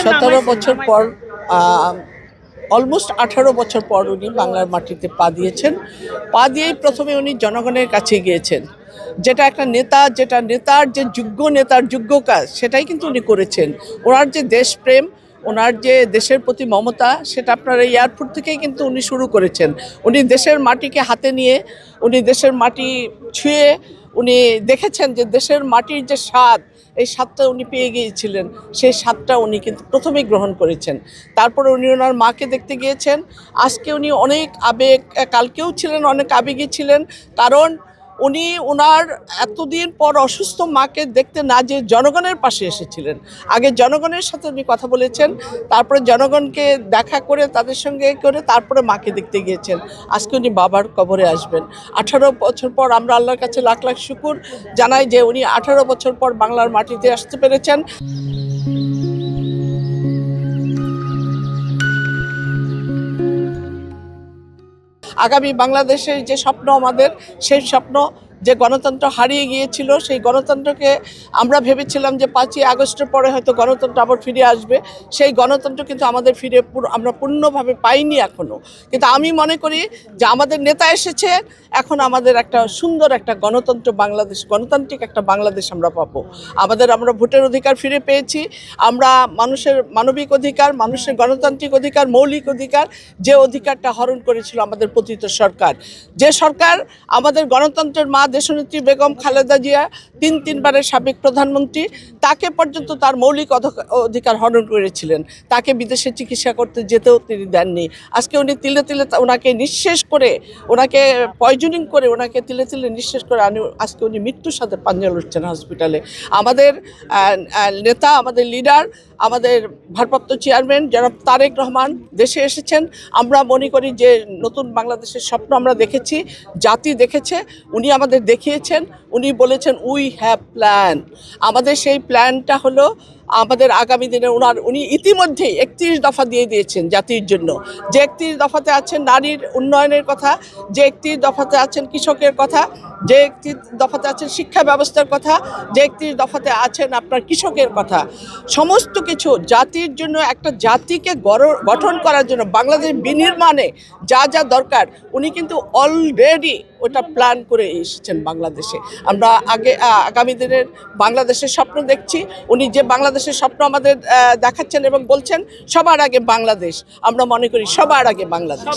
17 বছর পর অলমোস্ট 18 বছর পর উনি বাংলার মাটিতে পা দিয়েছেন। পা দিয়েই প্রথমে উনি জনগণের কাছে গিয়েছেন, যেটা একটা নেতা, যেটা নেতার যে যোগ্য নেতার যোগ্য কাজ, সেটাই কিন্তু উনি করেছেন। ওনার যে দেশপ্রেম, ওনার যে দেশের প্রতি মমতা, সেটা আপনার এই এয়ারপোর্ট থেকেই কিন্তু উনি শুরু করেছেন। উনি দেশের মাটিকে হাতে নিয়ে, উনি দেশের মাটি ছুঁয়ে উনি দেখেছেন যে দেশের মাটির যে স্বাদ, এই স্বাদটা উনি পেয়ে গিয়েছিলেন। সেই স্বাদটা উনি কিন্তু প্রথমেই গ্রহণ করেছেন। তারপরে উনি ওনার মাকে দেখতে গিয়েছেন। আজকে উনি অনেক আবেগ, কালকেও ছিলেন অনেক আবেগী ছিলেন, কারণ উনি ওনার এতদিন পর অসুস্থ মাকে দেখতে না যে জনগণের পাশে এসেছিলেন। আগে জনগণের সাথে উনি কথা বলেছেন, তারপরে জনগণকে দেখা করে তাদের সঙ্গে করে তারপরে মাকে দেখতে গিয়েছেন। আজকে উনি বাবার কবরে আসবেন। 18 বছর পর আমরা আল্লাহর কাছে লাখ লাখ শুকুর জানাই যে উনি 18 বছর পর বাংলার মাটিতে আসতে পেরেছেন। আগামী বাংলাদেশের যে স্বপ্ন আমাদের, সেই স্বপ্ন, যে গণতন্ত্র হারিয়ে গিয়েছিল, সেই গণতন্ত্রকে আমরা ভেবেছিলাম যে 5ই আগস্টের পরে হয়তো গণতন্ত্র আবার ফিরে আসবে। সেই গণতন্ত্র কিন্তু আমাদের আমরা পূর্ণভাবে পাইনি এখনও। কিন্তু আমি মনে করি যে আমাদের নেতা এসেছে, এখন আমাদের একটা সুন্দর একটা গণতন্ত্র বাংলাদেশ, গণতান্ত্রিক একটা বাংলাদেশ আমরা পাবো। আমরা ভোটের অধিকার ফিরে পেয়েছি। আমরা মানুষের মানবিক অধিকার, মানুষের গণতান্ত্রিক অধিকার, মৌলিক অধিকার, যে অধিকারটা হরণ করেছিল আমাদের পতিত সরকার, যে সরকার আমাদের গণতন্ত্রের মা দেশনেত্রী বেগম খালেদা জিয়া, তিনবারের সাবেক প্রধানমন্ত্রী, তাকে পর্যন্ত তার মৌলিক অধিকার হরণ করেছিলেন। তাকে বিদেশে চিকিৎসা করতে যেতেও তিনি দেননি। আজকে উনি তিলে তিলে ওনাকে নিঃশেষ করে, ওনাকে পয়জনিং করে, ওনাকে তিলে তিলে নিঃশেষ করে আজকে উনি মৃত্যুর সাথে পাঞ্জা লড়ছেন হসপিটালে। আমাদের নেতা, আমাদের লিডার, আমাদের ভারপ্রাপ্ত চেয়ারম্যান জনাব তারেক রহমান দেশে এসেছেন। আমরা মনে করি যে নতুন বাংলাদেশের স্বপ্ন আমরা দেখেছি, জাতি দেখেছে, উনি আমাদের দেখিয়েছেন। উনি বলেছেন উই হ্যাভ প্ল্যান। আমাদের সেই প্ল্যানটা হলো আমাদের আগামী দিনে উনি ইতিমধ্যেই 31 দফা দিয়ে দিয়েছেন জাতির জন্য। যে 31 দফাতে আছেন নারীর উন্নয়নের কথা, যে 31 দফাতে আছেন কৃষকের কথা, যে 31 দফাতে আছেন শিক্ষা ব্যবস্থার কথা, যে 31 দফাতে আছেন আপনার কৃষকের কথা। সমস্ত কিছু জাতির জন্য, একটা জাতিকে গঠন করার জন্য, বাংলাদেশ বিনির্মাণে যা যা দরকার, উনি কিন্তু অলরেডি ওটা প্ল্যান করে এসেছেন বাংলাদেশে। আমরা আগামী দিনের বাংলাদেশের স্বপ্ন দেখছি। উনি যে বাংলাদেশের স্বপ্ন আমাদের দেখাচ্ছেন এবং বলছেন সবার আগে বাংলাদেশ, আমরা মনে করি সবার আগে বাংলাদেশ।